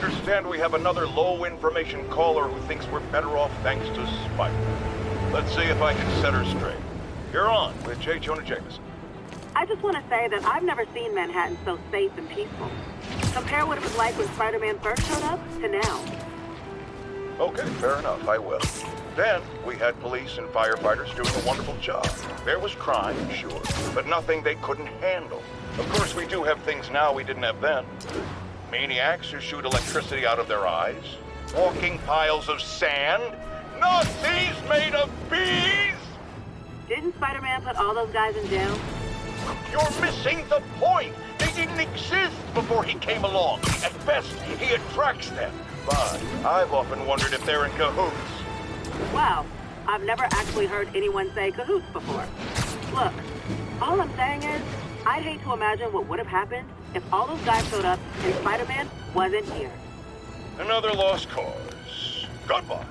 understand we have another low-information caller who thinks we're better off thanks to Spider. Let's see if I can set her straight. You're on with J. Jonah Jameson. I just want to say that I've never seen Manhattan so safe and peaceful. Compare what it was like when Spider-Man first showed up to now. Okay, fair enough, I will. Then, we had police and firefighters doing a wonderful job. There was crime, sure, but nothing they couldn't handle. Of course, we do have things now we didn't have then. Maniacs who shoot electricity out of their eyes. Walking piles of sand. Nazis made of bees! Didn't Spider-Man put all those guys in jail? You're missing the point! They didn't exist before he came along. At best, he attracts them. But I've often wondered if they're in cahoots. Wow, I've never actually heard anyone say cahoots before. Look, all I'm saying is, I'd hate to imagine what would have happened if all those guys showed up and Spider-Man wasn't here. Another lost cause. Goodbye.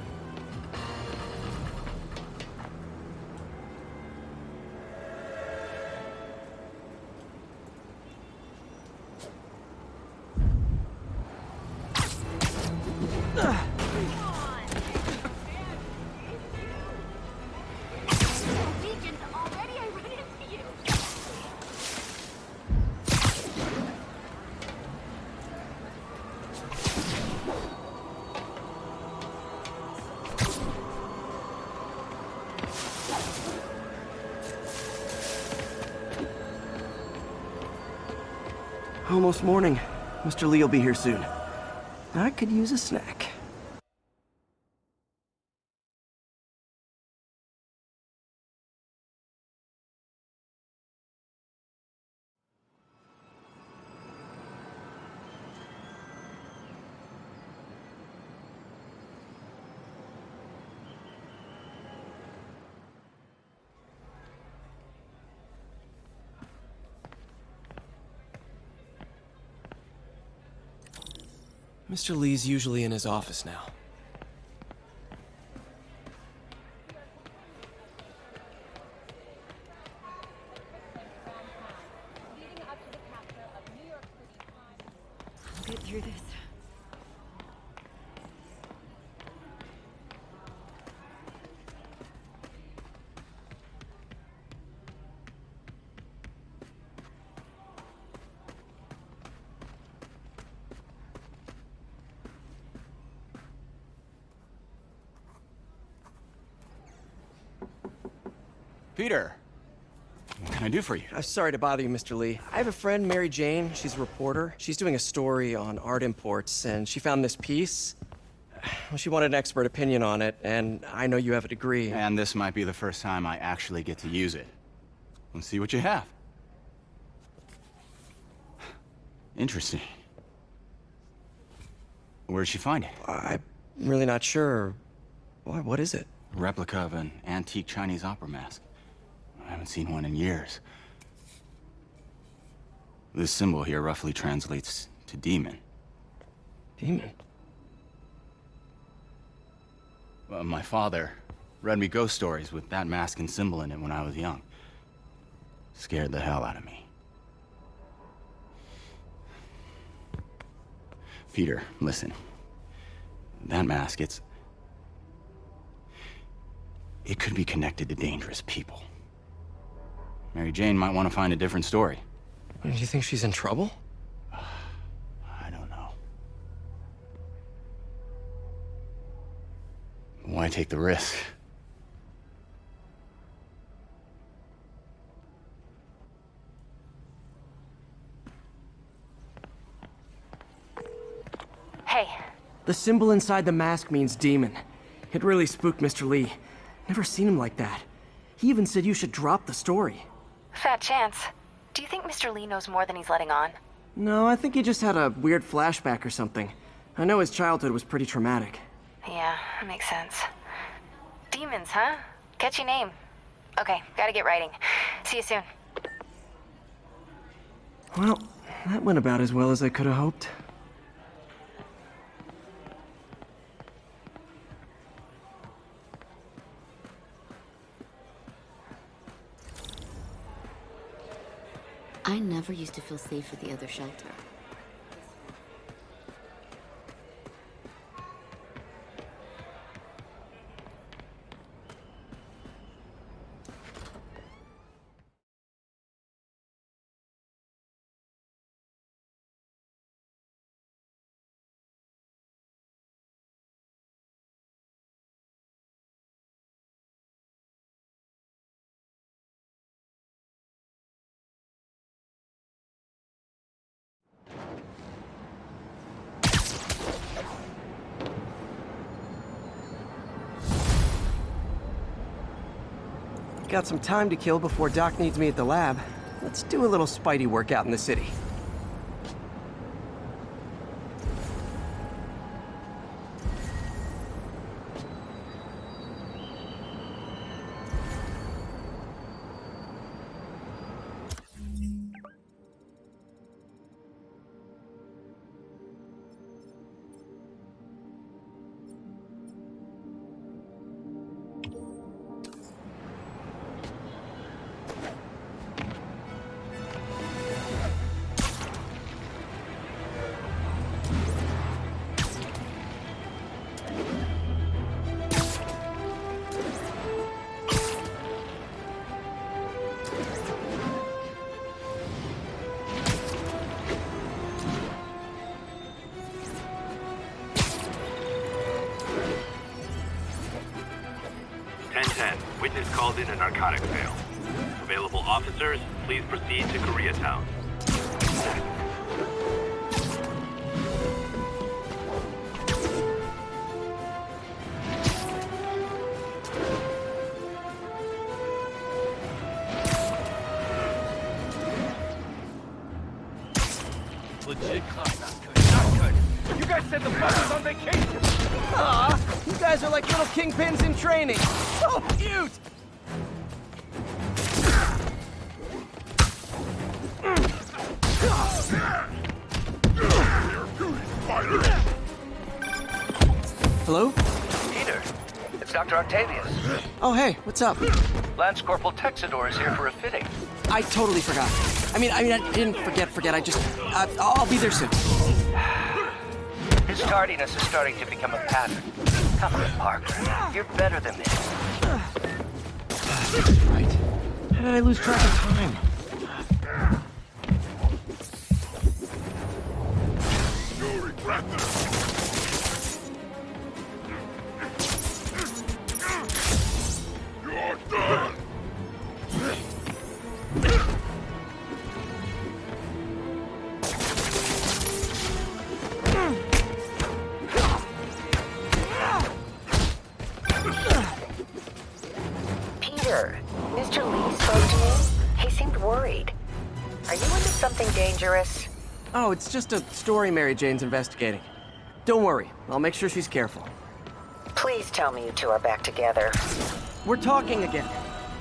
Almost morning. Mr. Lee will be here soon. I could use a snack. Mr. Lee's usually in his office now. Get through this. Peter, what can I do for you? Sorry to bother you, Mr. Lee. I have a friend, Mary Jane. She's a reporter. She's doing a story on art imports, and she found this piece. Well, she wanted an expert opinion on it, and I know you have a degree. And this might be the first time I actually get to use it. Let's see what you have. Interesting. Where did she find it? I'm really not sure. What is it? A replica of an antique Chinese opera mask. I haven't seen one in years. This symbol here roughly translates to demon. Demon? Well, my father read me ghost stories with that mask and symbol in it when I was young. Scared the hell out of me. Peter, listen. That mask, it could be connected to dangerous people. Mary Jane might want to find a different story. Do you think she's in trouble? I don't know. Why take the risk? Hey. The symbol inside the mask means demon. It really spooked Mr. Lee. Never seen him like that. He even said you should drop the story. Fat chance. Do you think Mr. Lee knows more than he's letting on? No, I think he just had a weird flashback or something. I know his childhood was pretty traumatic. Yeah, that makes sense. Demons, huh? Catchy name. Okay, gotta get writing. See you soon. Well, that went about as well as I could have hoped. I never used to feel safe at the other shelter. Got some time to kill before Doc needs me at the lab. Let's do a little Spidey workout in the city. Witness called in a narcotic sale. Available officers, please proceed to Koreatown. Legit cop, not good, not good. You guys said the bus was on vacation! Aw, you guys are like little kingpins in training. So cute! Hello? Peter, it's Dr. Octavius. Oh, hey, what's up? Lance Corporal Texador is here for a fitting. I totally forgot. I mean, I didn't forget. I just, I'll be there soon. His tardiness is starting to become a pattern. Come on, Parker. You're better than this. Right. How did I lose track of time? You'll regret this. You're done. Peter, Mr. Lee spoke to me. He seemed worried. Are you into something dangerous? Oh, it's just a story Mary Jane's investigating. Don't worry, I'll make sure she's careful. Please tell me you two are back together. We're talking again.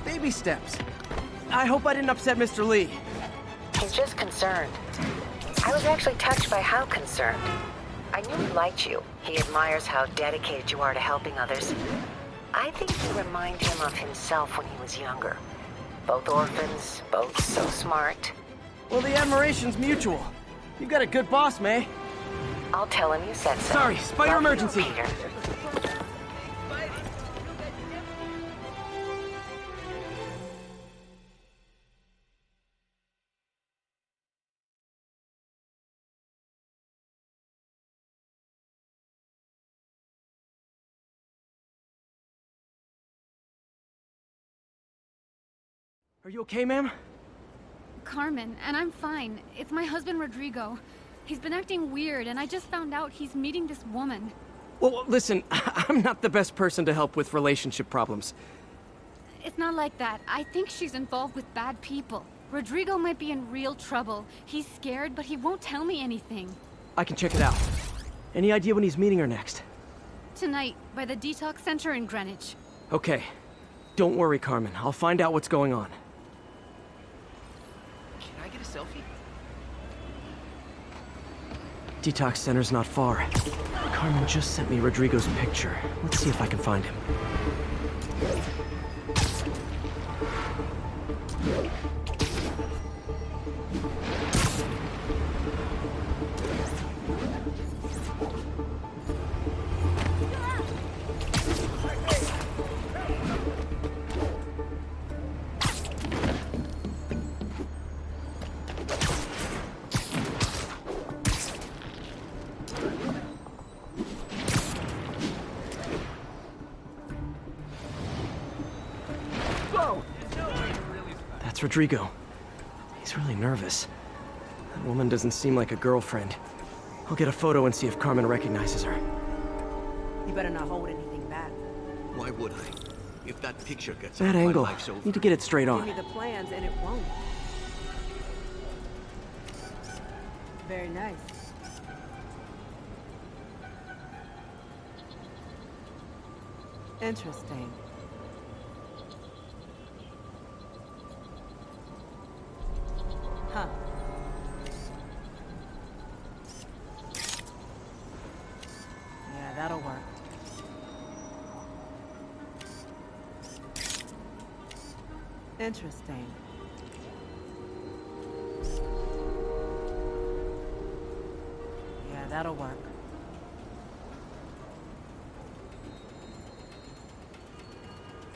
Baby steps. I hope I didn't upset Mr. Lee. He's just concerned. I was actually touched by how concerned. I knew he liked you. He admires how dedicated you are to helping others. I think you remind him of himself when he was younger. Both orphans, both so smart. Well, the admiration's mutual. You got a good boss, May. I'll tell him you said so. Sorry, spider Love you, emergency. Peter. Are you okay, ma'am? Carmen, and I'm fine. It's my husband, Rodrigo. He's been acting weird, and I just found out he's meeting this woman. Well, listen, I'm not the best person to help with relationship problems. It's not like that. I think she's involved with bad people. Rodrigo might be in real trouble. He's scared, but he won't tell me anything. I can check it out. Any idea when he's meeting her next? Tonight, by the detox center in Greenwich. Okay. Don't worry, Carmen. I'll find out what's going on. Can I get a selfie? Detox center's not far. Carmen just sent me Rodrigo's picture. Let's see if I can find him. That's Rodrigo. He's really nervous. That woman doesn't seem like a girlfriend. I'll get a photo and see if Carmen recognizes her. You better not hold anything back. Why would I? If that picture gets Bad out, my angle. life's over. Need to get it straight Give on. me the plans and it won't. Very nice. Interesting. Huh. Yeah, that'll work. Interesting. Yeah, that'll work.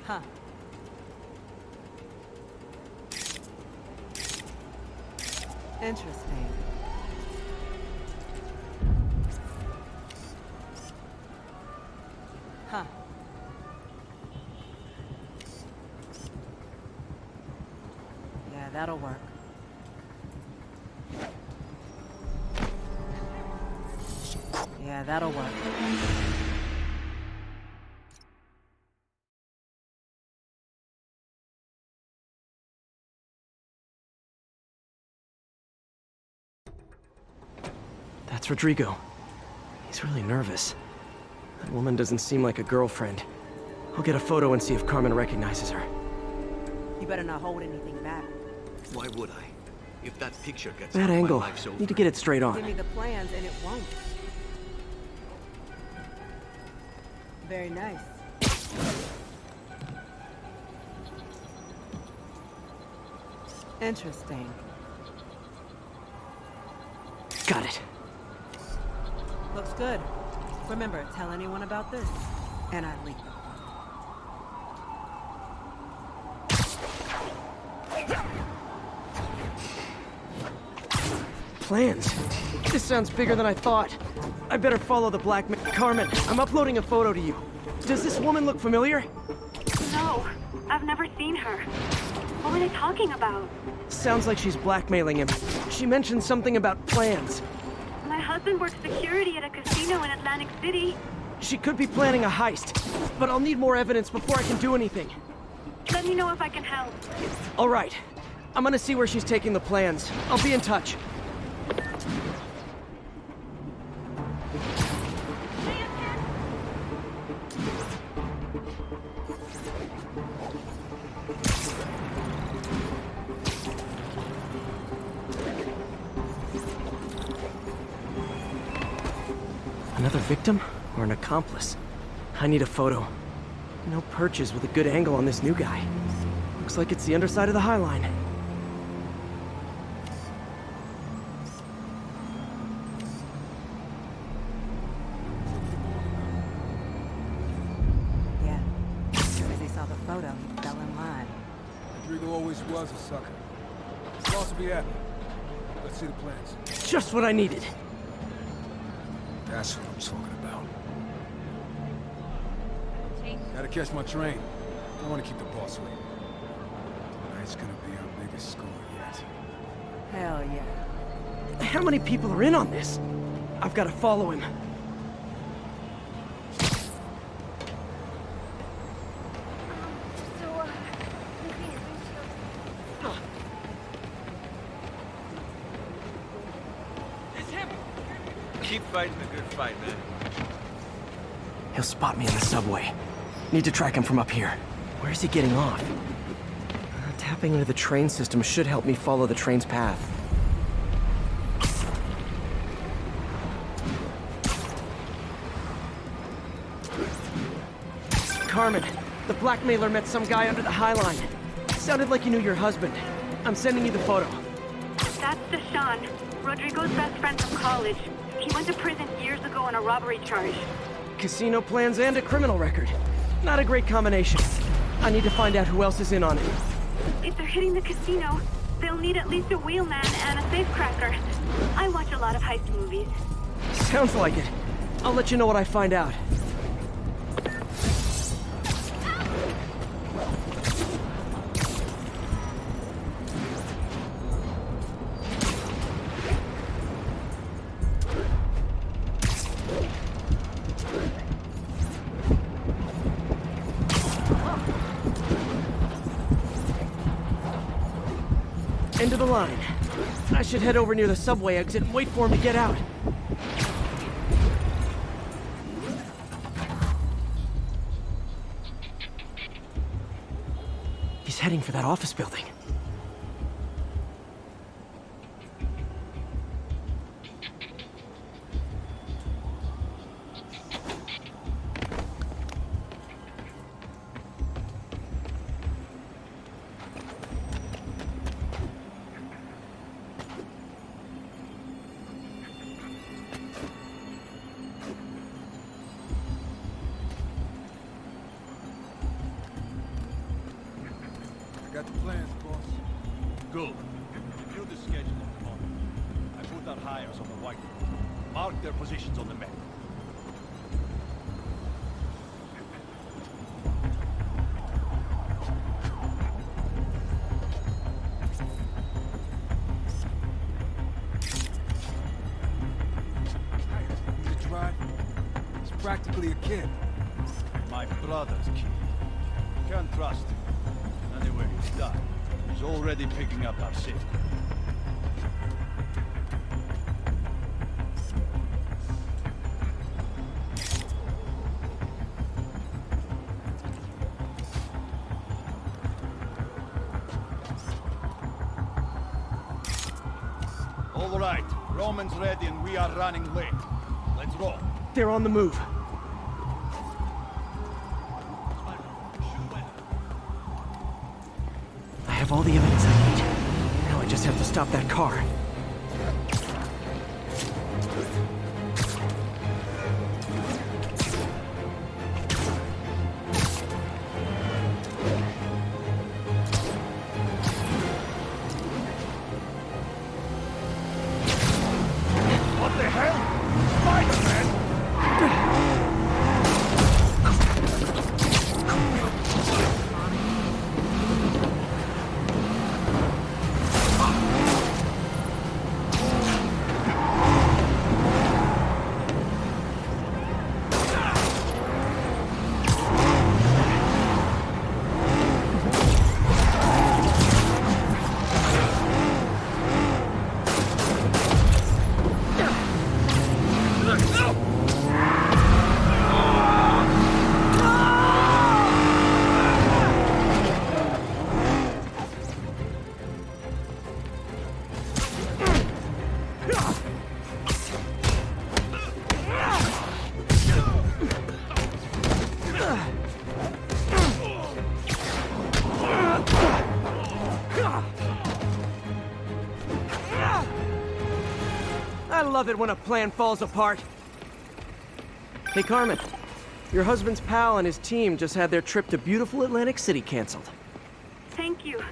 Huh. Interesting. Huh. Yeah, that'll work. Yeah, that'll work. That's Rodrigo. He's really nervous. That woman doesn't seem like a girlfriend. I'll get a photo and see if Carmen recognizes her. You better not hold anything back. Why would I? If that picture gets Bad out, angle. my life's over. Need to get it straight Give on. me the plans and it won't. Very nice. Interesting. Got it. Looks good. Remember, tell anyone about this, and I leak them. Plans. This sounds bigger than I thought. I better follow the blackmail. Carmen, I'm uploading a photo to you. Does this woman look familiar? No, I've never seen her. What were they talking about? Sounds like she's blackmailing him. She mentioned something about plans. My husband works security at a casino in Atlantic City. She could be planning a heist, but I'll need more evidence before I can do anything. Let me know if I can help. All right. I'm gonna see where she's taking the plans. I'll be in touch. Another victim or an accomplice? I need a photo. No perches with a good angle on this new guy. Looks like it's the underside of the High Line. Yeah. As soon as he saw the photo, he fell in line. Rodrigo always was a sucker. He'll also be happy. Let's see the plans. Just what I needed. That's what I'm talking about. Gotta catch my train. I want to keep the boss waiting. Tonight's gonna be our biggest score yet. Hell yeah. How many people are in on this? I've got to follow him. Keep fighting the good fight, man. He'll spot me in the subway. Need to track him from up here. Where is he getting off? Tapping into the train system should help me follow the train's path. Carmen, the blackmailer met some guy under the High Line. Sounded like you knew your husband. I'm sending you the photo. That's Deshaun, Rodrigo's best friend from college. He went to prison years ago on a robbery charge. Casino plans and a criminal record. Not a great combination. I need to find out who else is in on it. If they're hitting the casino, they'll need at least a wheelman and a safecracker. I watch a lot of heist movies. Sounds like it. I'll let you know what I find out. End of the line. I should head over near the subway exit and wait for him to get out. He's heading for that office building. Got the plans, boss. Good. Review the schedule of the moment. I put our hires on the whiteboard. Mark their positions on the map. The drive. He's practically a kid. My brother's kid. Can't trust him. Anyway, he's done. He's already picking up our city. All right, Roman's ready and we are running late. Let's roll. They're on the move. I have all the evidence I need. Now I just have to stop that car. What the hell? Spider-Man! I love it when a plan falls apart. Hey, Carmen. Your husband's pal and his team just had their trip to beautiful Atlantic City canceled. Thank you.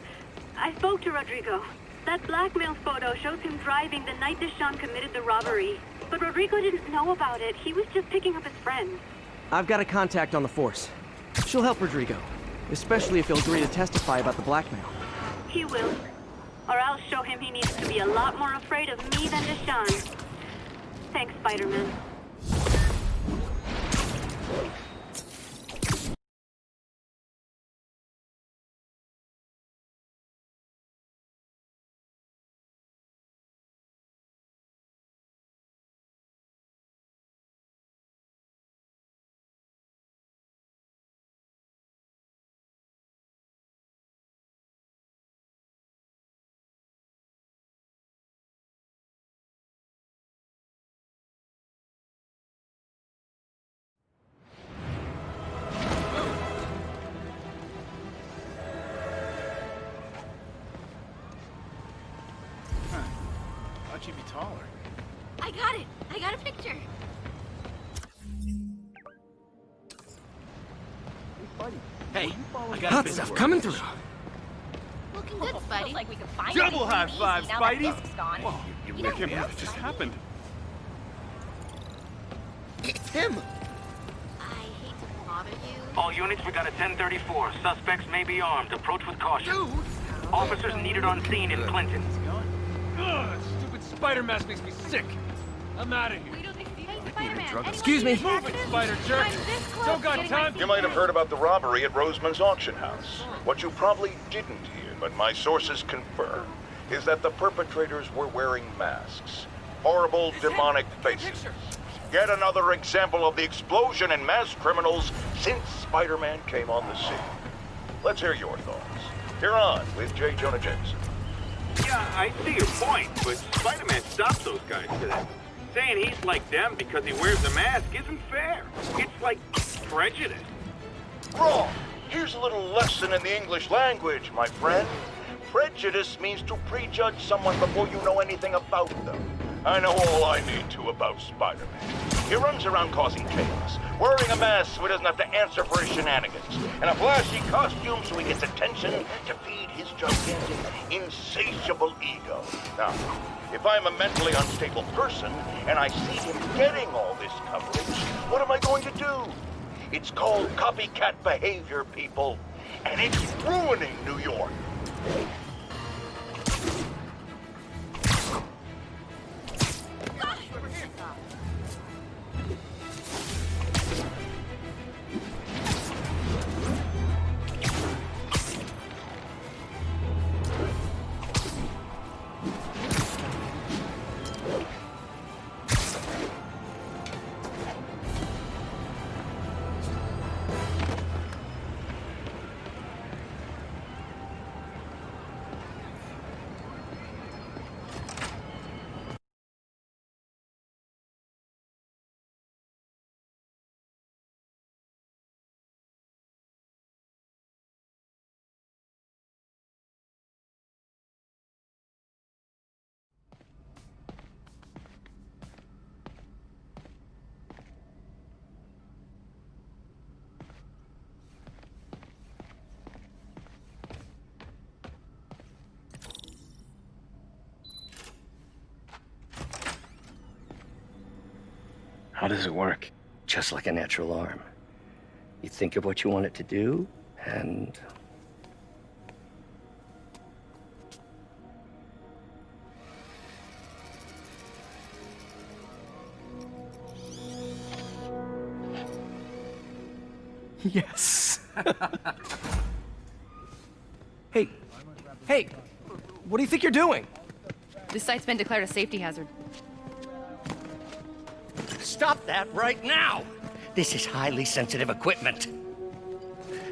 I spoke to Rodrigo. That blackmail photo shows him driving the night Deshawn committed the robbery. But Rodrigo didn't know about it. He was just picking up his friend. I've got a contact on the force. She'll help Rodrigo, especially if he'll agree to testify about the blackmail. He will. Or I'll show him he needs to be a lot more afraid of me than Deshawn. Thanks, Spider-Man. How'd she be taller? I got it. I got a picture. Hey, I got Hot stuff coming through. Looking good, Spidey. Like we could find Double high five, Spidey! Gone. You can't believe it just happened. It's him! I hate to bother you. All units, we got a 1034. Suspects may be armed. Approach with caution. Officers needed on scene in Clinton. Ugh, that stupid spider mask makes me sick. I'm out of here. Hey, Spider-Man. Excuse me. Move it, spider jerk. Don't got time. You might have heard about the robbery at Roseman's auction house. What you probably didn't hear, but my sources confirm, is that the perpetrators were wearing masks. Horrible, demonic faces. Yet another example of the explosion in mass criminals since Spider-Man came on the scene. Let's hear your thoughts. You're on with J. Jonah Jameson. Yeah, I see your point, but Spider-Man stopped those guys today. Saying he's like them because he wears a mask isn't fair. It's like prejudice. Wrong. Here's a little lesson in the English language, my friend. Prejudice means to prejudge someone before you know anything about them. I know all I need to about Spider-Man. He runs around causing chaos, wearing a mask so he doesn't have to answer for his shenanigans, and a flashy costume so he gets attention to feed his gigantic, insatiable ego. Now, if I'm a mentally unstable person and I see him getting all this coverage, what am I going to do? It's called copycat behavior, people, and it's ruining New York. How does it work? Just like a natural arm. You think of what you want it to do, and... Yes. Hey, hey, what do you think you're doing? This site's been declared a safety hazard. Stop that right now! This is highly sensitive equipment.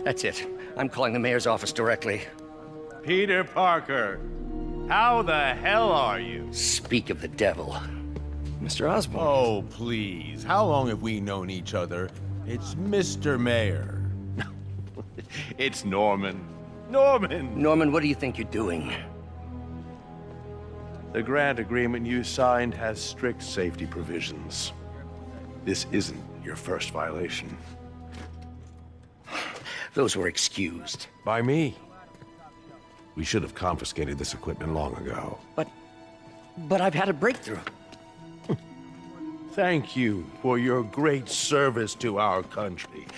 That's it. I'm calling the mayor's office directly. Peter Parker, how the hell are you? Speak of the devil. Mr. Osborn. Oh, please. How long have we known each other? It's Mr. Mayor. It's Norman. Norman! Norman, what do you think you're doing? The grant agreement you signed has strict safety provisions. This isn't your first violation. Those were excused. By me. We should have confiscated this equipment long ago. But I've had a breakthrough. Thank you for your great service to our country.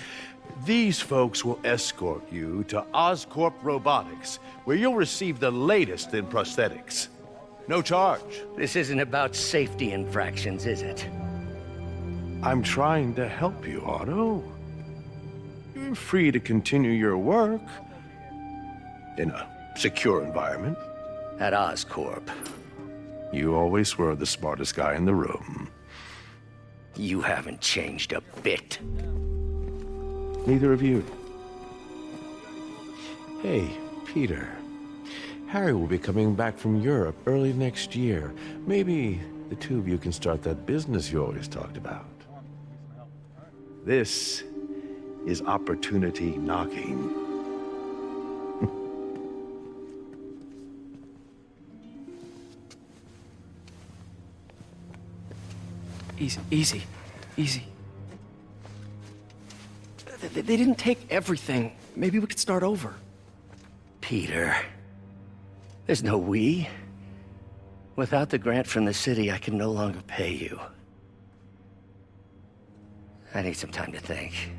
These folks will escort you to Oscorp Robotics, where you'll receive the latest in prosthetics. No charge. This isn't about safety infractions, is it? I'm trying to help you, Otto. You're free to continue your work in a secure environment. At Oscorp. You always were the smartest guy in the room. You haven't changed a bit. Neither of you. Hey, Peter. Harry will be coming back from Europe early next year. Maybe the two of you can start that business you always talked about. This is opportunity knocking. Easy, easy, easy. They didn't take everything. Maybe we could start over. Peter, there's no we. Without the grant from the city, I can no longer pay you. I need some time to think.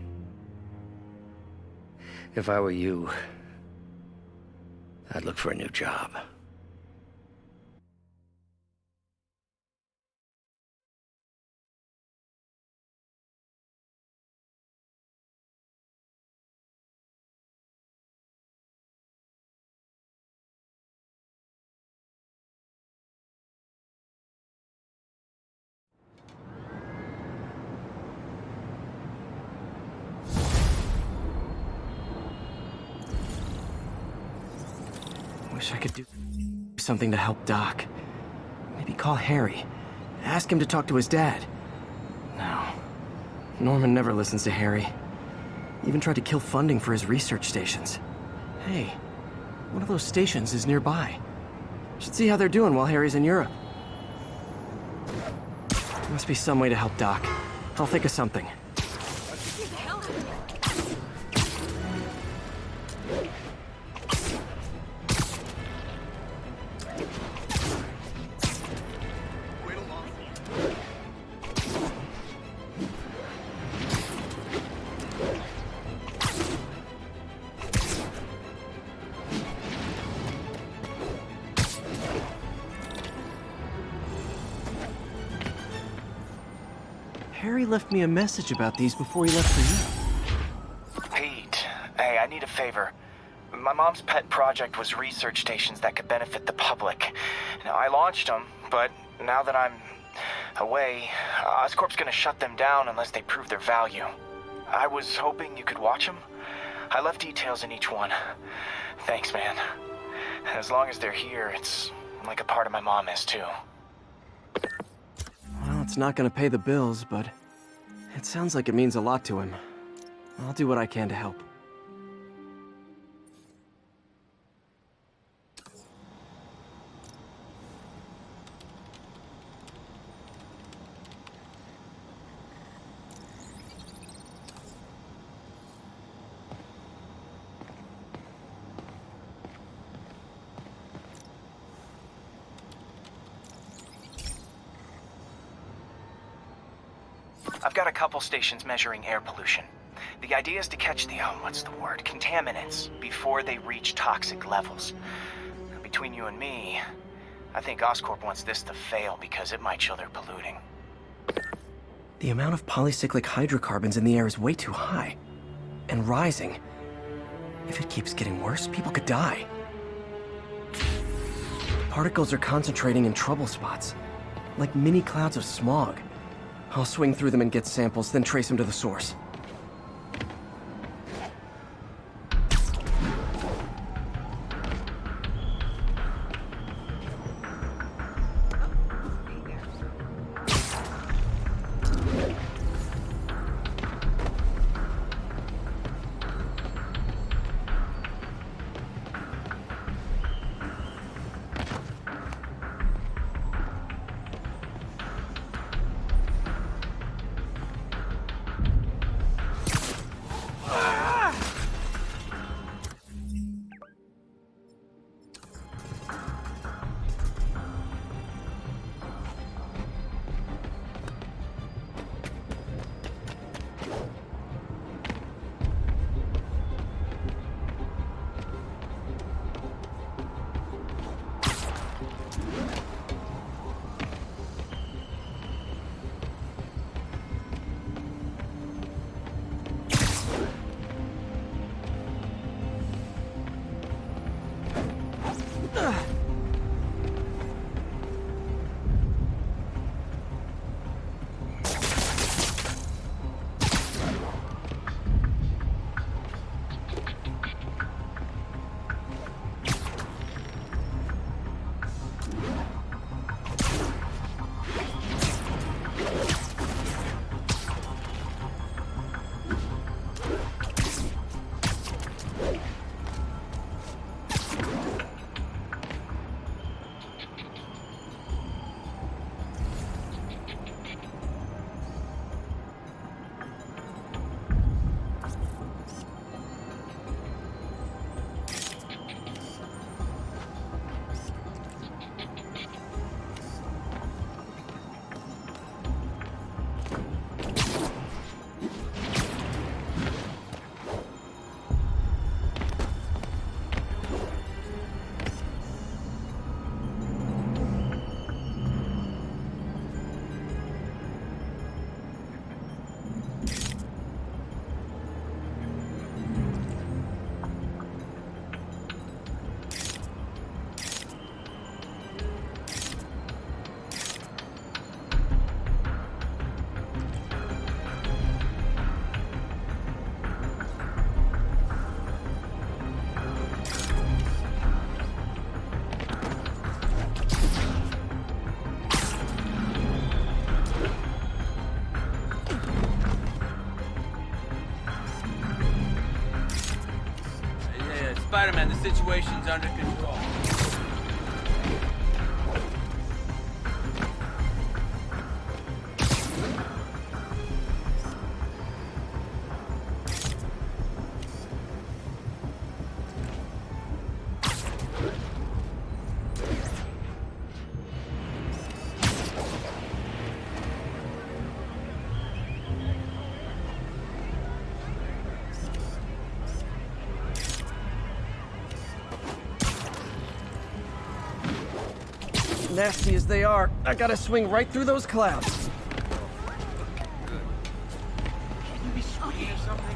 If I were you, I'd look for a new job. wish I could do something to help Doc. Maybe call Harry. Ask him to talk to his dad. No. Norman never listens to Harry. Even tried to kill funding for his research stations. Hey, one of those stations is nearby. Should see how they're doing while Harry's in Europe. There must be some way to help Doc. I'll think of something. Harry left me a message about these before he left for you. Pete, hey, I need a favor. My mom's pet project was research stations that could benefit the public. Now, I launched them, but now that I'm away, Oscorp's gonna shut them down unless they prove their value. I was hoping you could watch them. I left details in each one. Thanks, man. As long as they're here, it's like a part of my mom is, too. Well, it's not gonna pay the bills, but it sounds like it means a lot to him. I'll do what I can to help. I've got a couple stations measuring air pollution. The idea is to catch the, contaminants before they reach toxic levels. Between you and me, I think Oscorp wants this to fail because it might show they're polluting. The amount of polycyclic hydrocarbons in the air is way too high. And rising. If it keeps getting worse, people could die. Particles are concentrating in trouble spots, like mini clouds of smog. I'll swing through them and get samples, then trace them to the source. situation's under control. Nasty as they are, I gotta swing right through those clouds. You be sweet or something?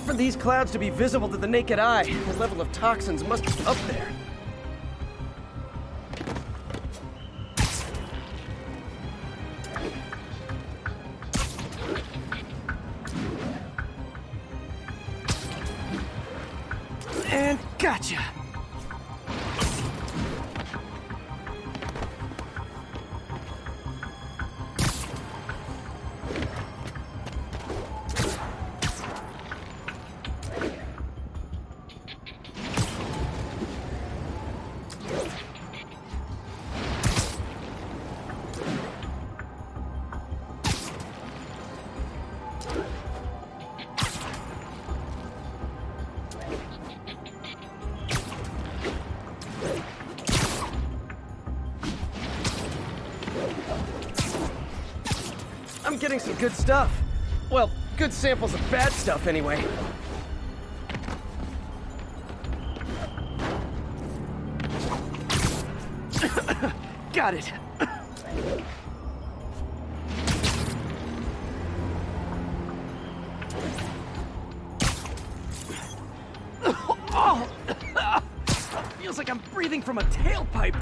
For these clouds to be visible to the naked eye, the level of toxins must be up there. And gotcha! I'm getting some good stuff. Well, good samples of bad stuff, anyway. Got it. Oh! Feels like I'm breathing from a tailpipe.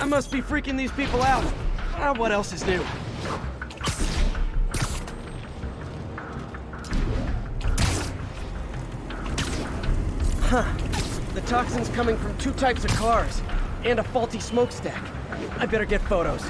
I must be freaking these people out. What else is new? Huh. The toxin's coming from 2 types of cars, and a faulty smokestack. I better get photos.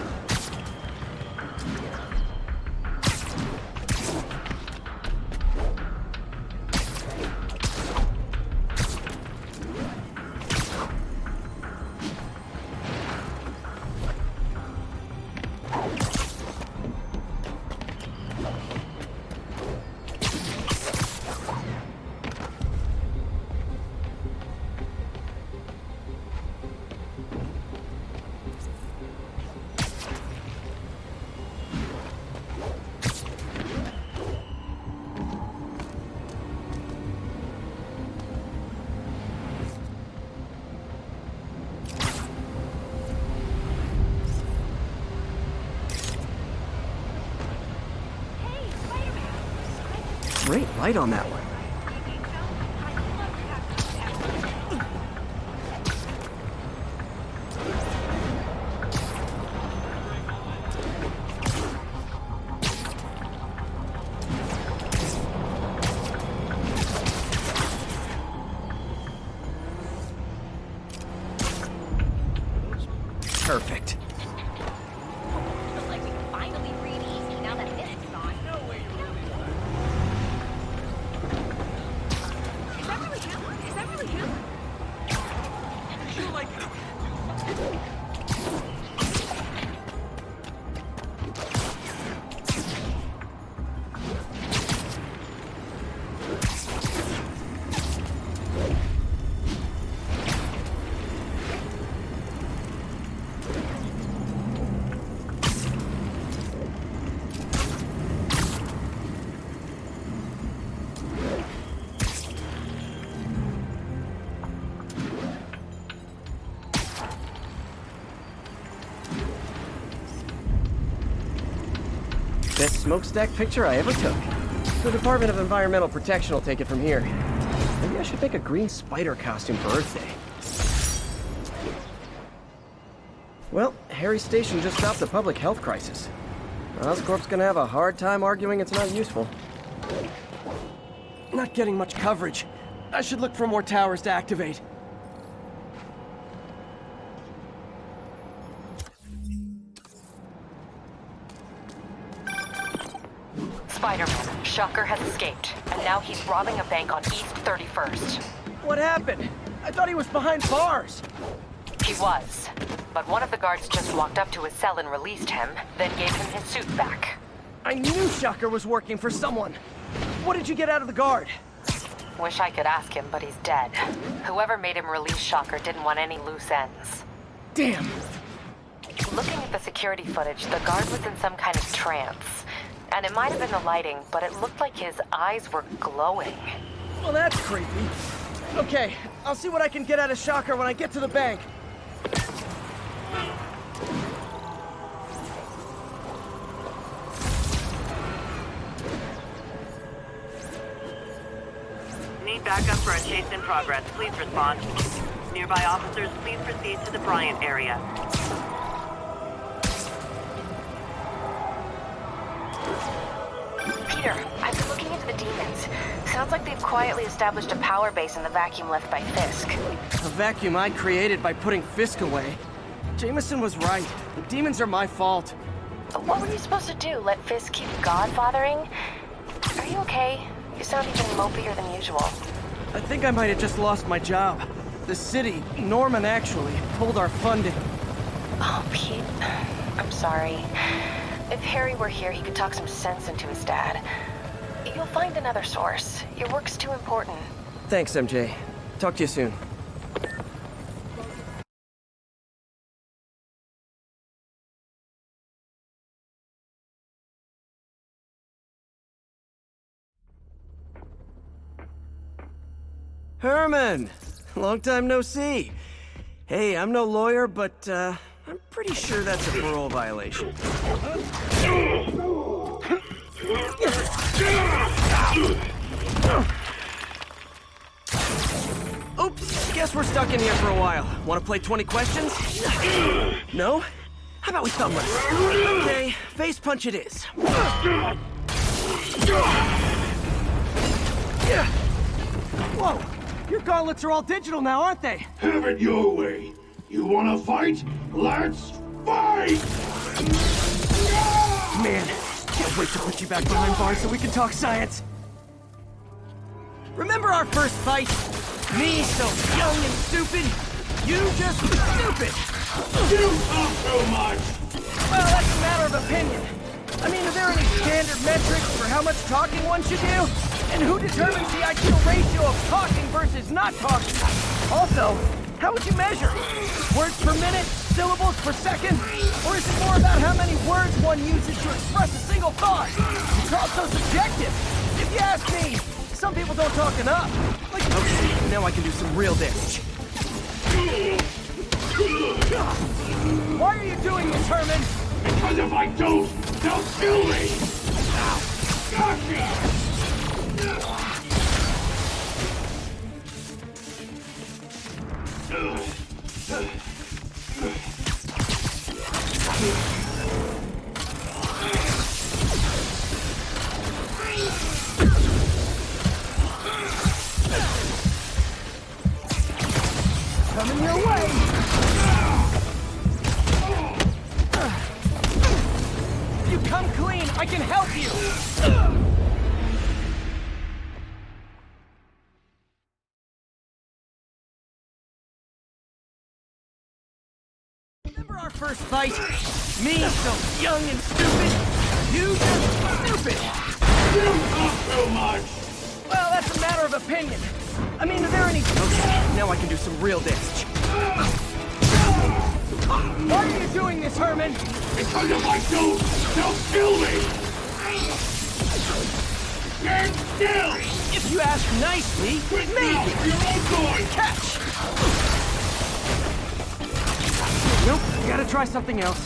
Great light on that one. Perfect. Best smokestack picture I ever took. The Department of Environmental Protection will take it from here. Maybe I should make a green spider costume for Earth Day. Well, Harry's station just stopped a public health crisis. Oscorp's gonna have a hard time arguing it's not useful. Not getting much coverage. I should look for more towers to activate. Spider-Man, Shocker has escaped, and now he's robbing a bank on East 31st. What happened? I thought he was behind bars. He was, but one of the guards just walked up to his cell and released him, then gave him his suit back. I knew Shocker was working for someone. What did you get out of the guard? Wish I could ask him, but he's dead. Whoever made him release Shocker didn't want any loose ends. Damn. Looking at the security footage, the guard was in some kind of trance. And it might have been the lighting, but it looked like his eyes were glowing. Well, that's creepy. Okay, I'll see what I can get out of Shocker when I get to the bank. Need backup for a chase in progress. Please respond. Nearby officers, please proceed to the Bryant area. Peter, I've been looking into the demons. Sounds like they've quietly established a power base in the vacuum left by Fisk. A vacuum I created by putting Fisk away. Jameson was right. The demons are my fault. What were you supposed to do? Let Fisk keep godfathering? Are you okay? You sound even mopier than usual. I think I might have just lost my job. The city, Norman actually, pulled our funding. Oh, Pete. I'm sorry. If Harry were here, he could talk some sense into his dad. You'll find another source. Your work's too important. Thanks, MJ. Talk to you soon. Herman! Long time no see. Hey, I'm no lawyer, but, I'm pretty sure that's a parole violation. Oops, guess we're stuck in here for a while. Want to play 20 questions? No? How about we thumb wrestle? Okay, face punch it is. Whoa! Your gauntlets are all digital now, aren't they? Have it your way. You wanna fight? Let's fight! Man, can't wait to put you back behind bars so we can talk science. Remember our first fight? Me so young and stupid, you just stupid. You talk too much. Well, that's a matter of opinion. I mean, are there any standard metrics for how much talking one should do? And who determines the ideal ratio of talking versus not talking? Also, how would you measure? Words per minute? Syllables per second? Or is it more about how many words one uses to express a single thought? It's also subjective. If you ask me, some people don't talk enough. Like, okay, now I can do some real damage. Why are you doing this, Herman? Because if I don't, they'll kill me! Gotcha! Coming your way! If you come clean, I can help you! Remember our first fight? Me, so young and stupid. You just stupid. You talk too much! Well, that's a matter of opinion. I mean, are there any... Okay, now I can do some real damage. Why are you doing this, Herman? Because if I don't, they'll kill me! Stand still! If you ask nicely, maybe. Your own going! Catch! Nope, gotta try something else.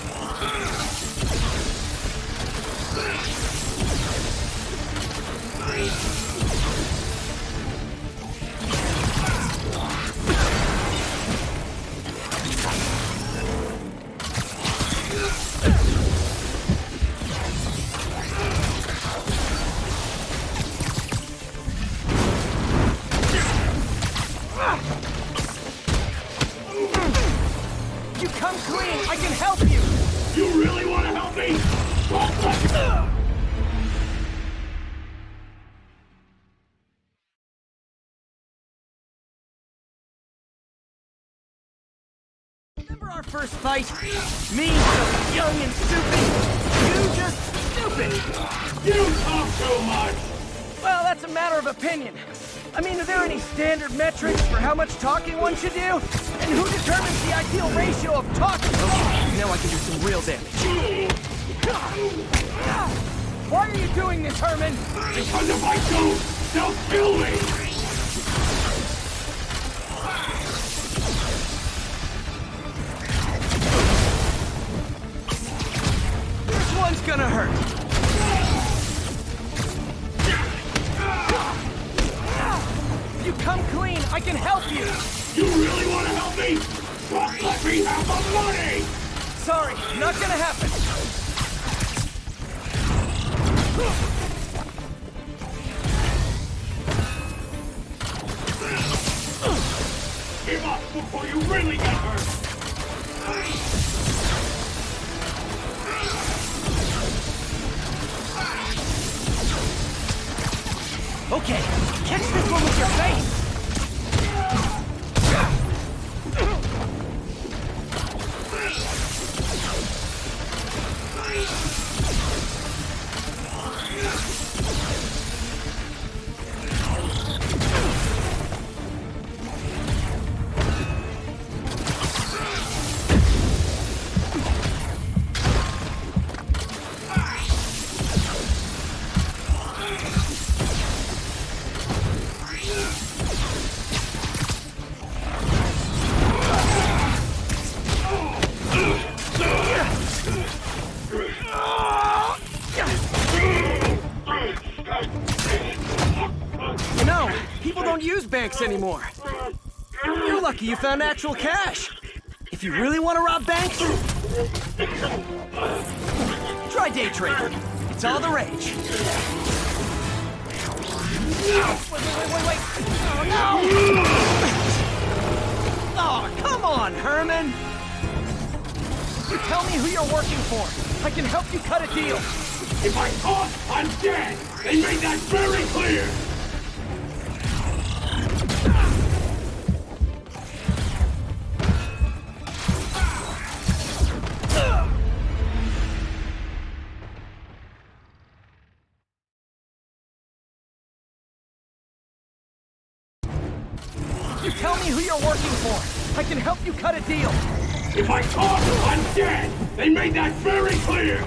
You come clean, I can help you! You really want to help me? Remember our first fight? Me, so young and stupid. You just stupid. You talk too much! Well, that's a matter of opinion. I mean, are there any standard metrics for how much talking one should do? And who determines the ideal ratio of talking? Okay, now I can do some real damage. Why are you doing this, Herman? Because if I don't, they'll kill me! This one's gonna hurt. You come clean, I can help you! You really want to help me? Just let me have the money! Sorry, not gonna happen. Give up before you really get hurt! Okay, catch this one with your face! You know, people don't use banks anymore. You're lucky you found actual cash. If you really want to rob banks, try day trading. It's all the rage. Wait. Oh, no! Oh, come on, Herman! You tell me who you're working for. I can help you cut a deal. If I talk, I'm dead! They made that very clear! You tell me who you're working for. I can help you cut a deal. If I talk, I'm dead! They made that very clear!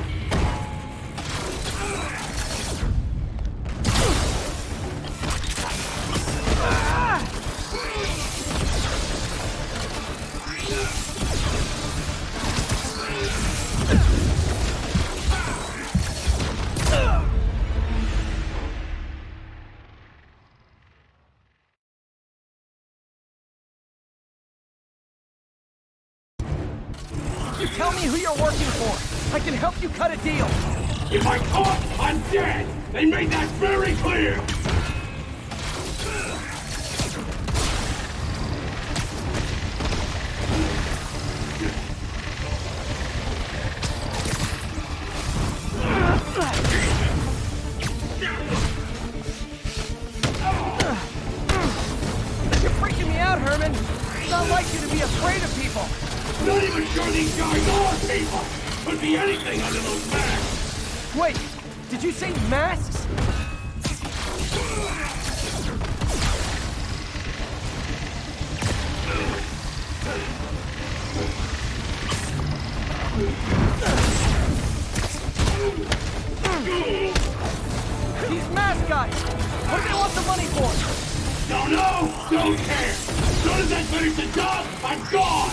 You tell me who you're working for. I can help you cut a deal. If I talk, I'm dead! They made that very clear! You're freaking me out, Herman. It's not like you to be afraid of people. Not even sure these guys are people! Could be anything under those masks! Wait, did you say masks? These mask guys! What do they want the money for? Don't know! Don't care! As soon as I finish the job, I'm gone!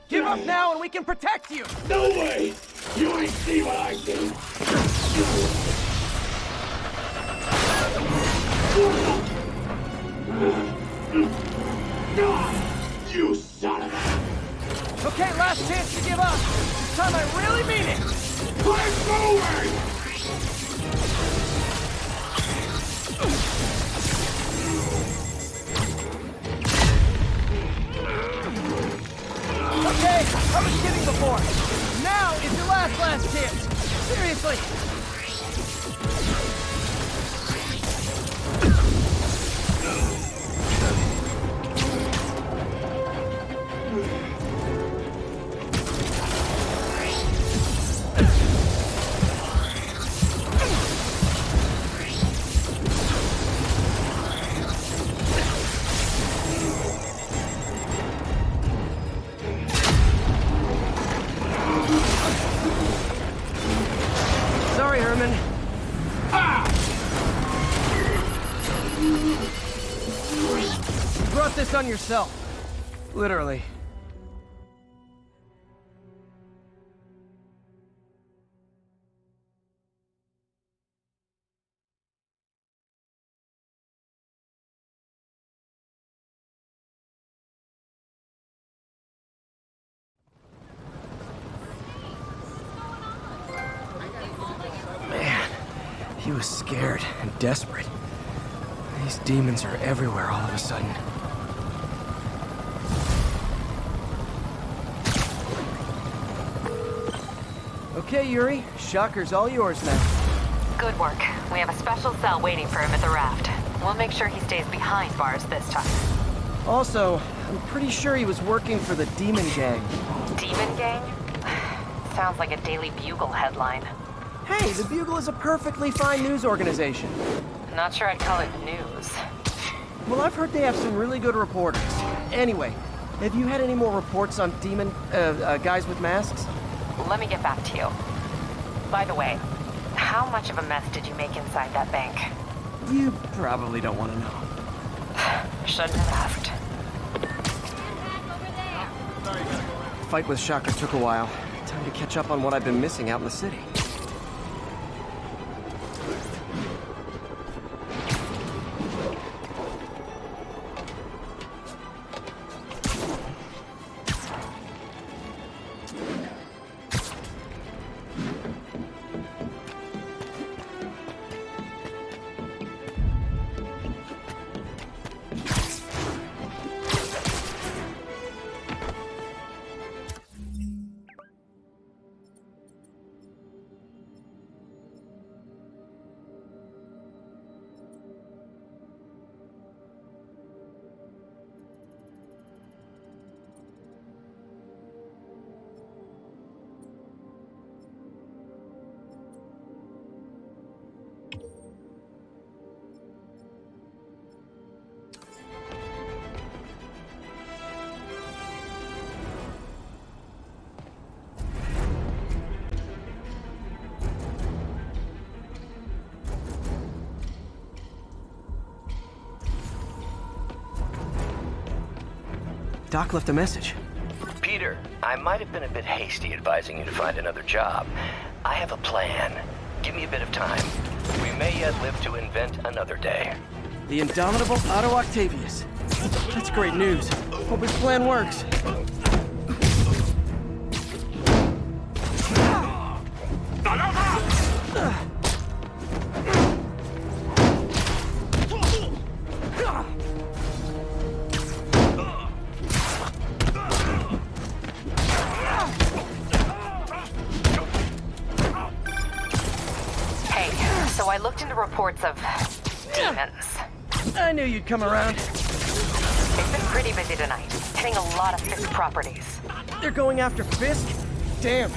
Give up now and we can protect you! No way! You ain't see what I see! You son of a... Okay, last chance to give up! This time I really mean it! I'm moving! Okay, I was kidding before. Now is your last chance. Seriously. Sorry, Herman. You brought this on yourself. Literally. Man, he was scared and desperate. These demons are everywhere all of a sudden. Okay, Yuri. Shocker's all yours now. Good work. We have a special cell waiting for him at the raft. We'll make sure he stays behind bars this time. Also, I'm pretty sure he was working for the Demon Gang. Demon Gang? Sounds like a Daily Bugle headline. Hey, the Bugle is a perfectly fine news organization. Not sure I'd call it news. Well, I've heard they have some really good reporters. Anyway, have you had any more reports on demon, guys with masks? Let me get back to you. By the way, how much of a mess did you make inside that bank? You probably don't want to know. Shouldn't have asked. The fight with Shocker took a while. Time to catch up on what I've been missing out in the city. Doc left a message. Peter, I might have been a bit hasty advising you to find another job. I have a plan. Give me a bit of time. We may yet live to invent another day. The indomitable Otto Octavius. That's great news. Hope his plan works. reports of demons. I knew you'd come around. They've been pretty busy tonight, hitting a lot of Fisk properties. They're going after Fisk? Damn.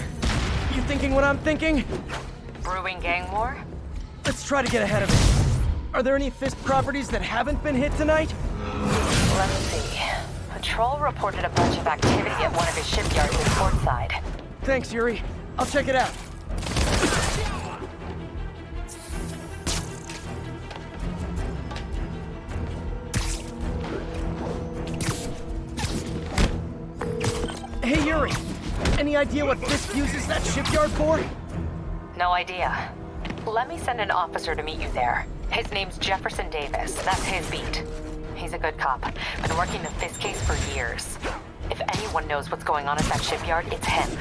You thinking what I'm thinking? Brewing gang war? Let's try to get ahead of it. Are there any Fisk properties that haven't been hit tonight? Let's see. Patrol reported a bunch of activity at one of his shipyards in Portside. Thanks, Yuri. I'll check it out. Hey, Yuri. Any idea what Fisk uses that shipyard for? No idea. Let me send an officer to meet you there. His name's Jefferson Davis. That's his beat. He's a good cop. Been working the Fisk case for years. If anyone knows what's going on at that shipyard, it's him.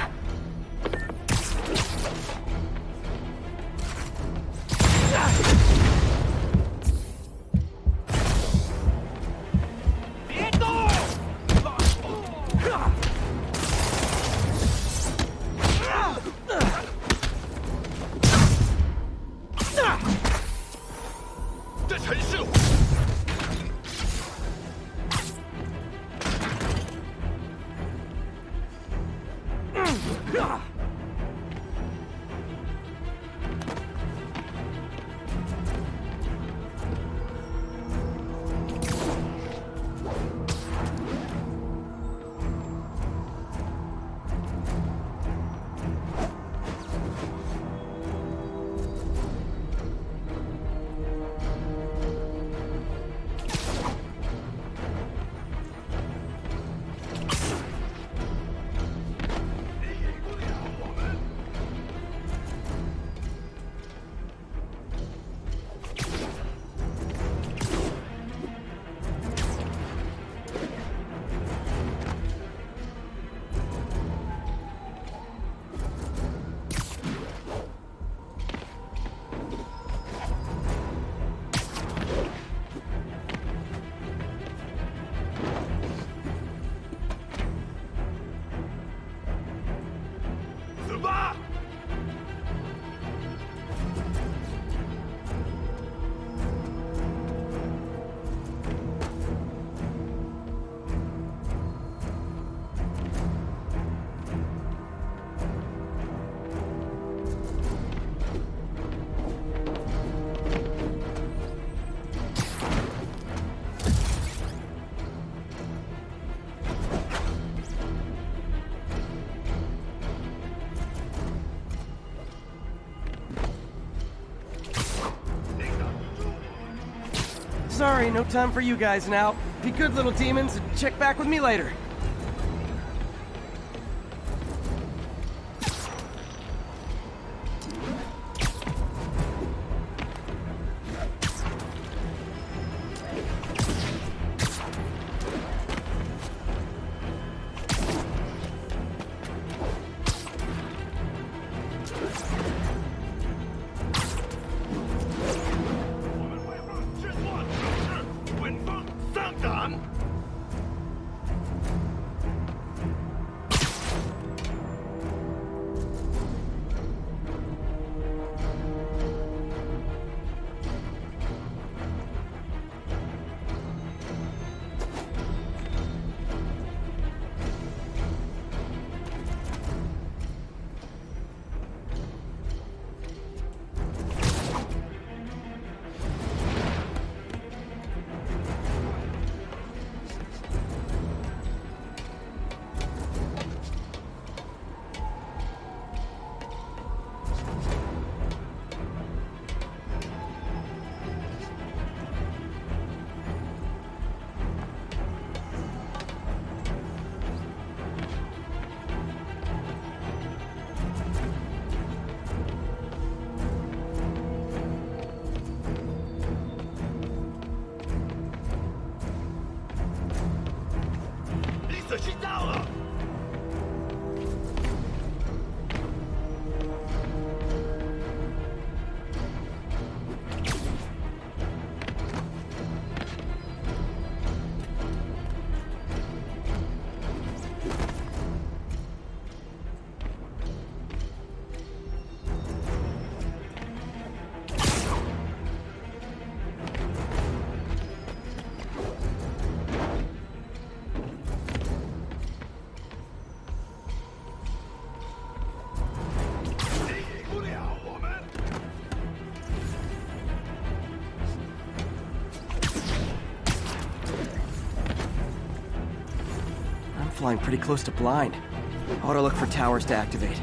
Sorry, no time for you guys now. Be good little demons and check back with me later. flying pretty close to blind. Ought to look for towers to activate.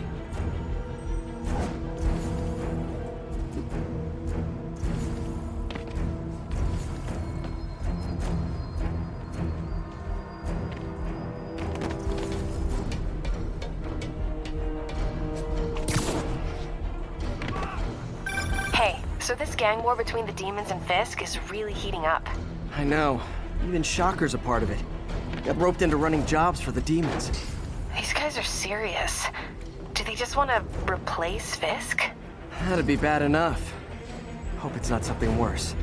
Hey, so this gang war between the demons and Fisk is really heating up. I know. Even Shocker's a part of it. Got roped into running jobs for the demons. These guys are serious. Do they just want to replace Fisk? That'd be bad enough. Hope it's not something worse.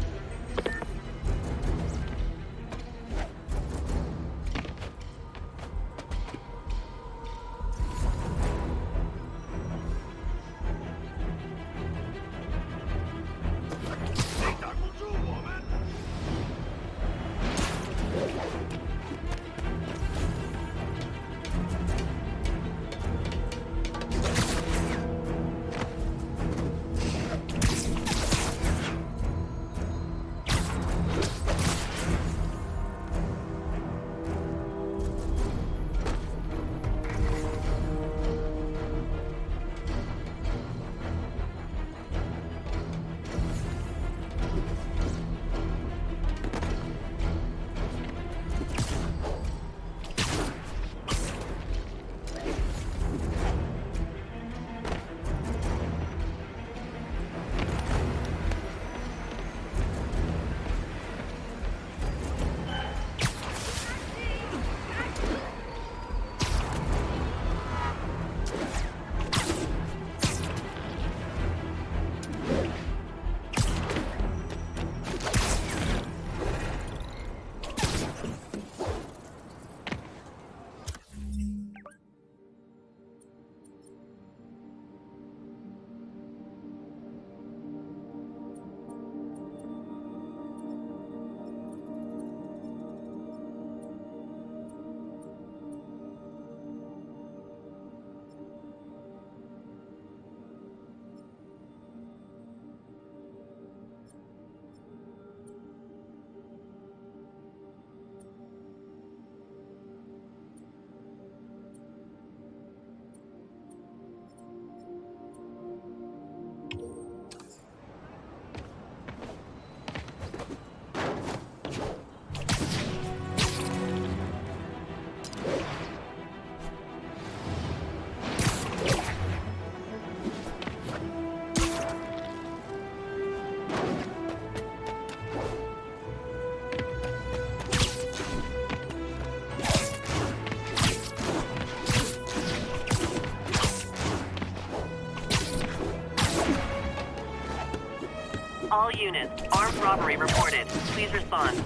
All units, armed robbery reported. Please respond.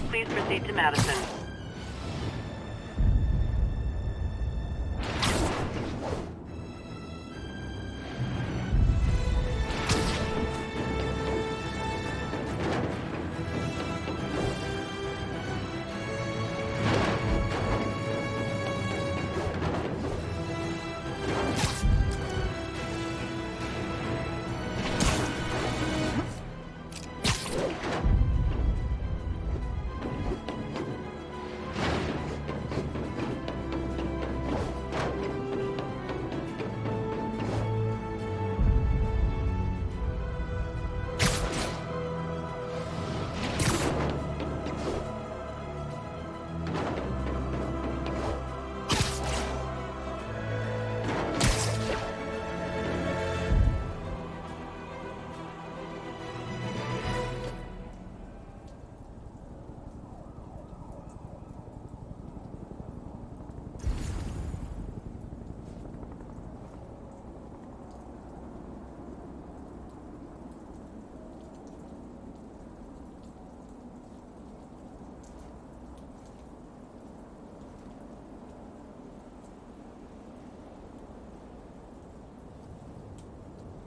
Please proceed to Madison.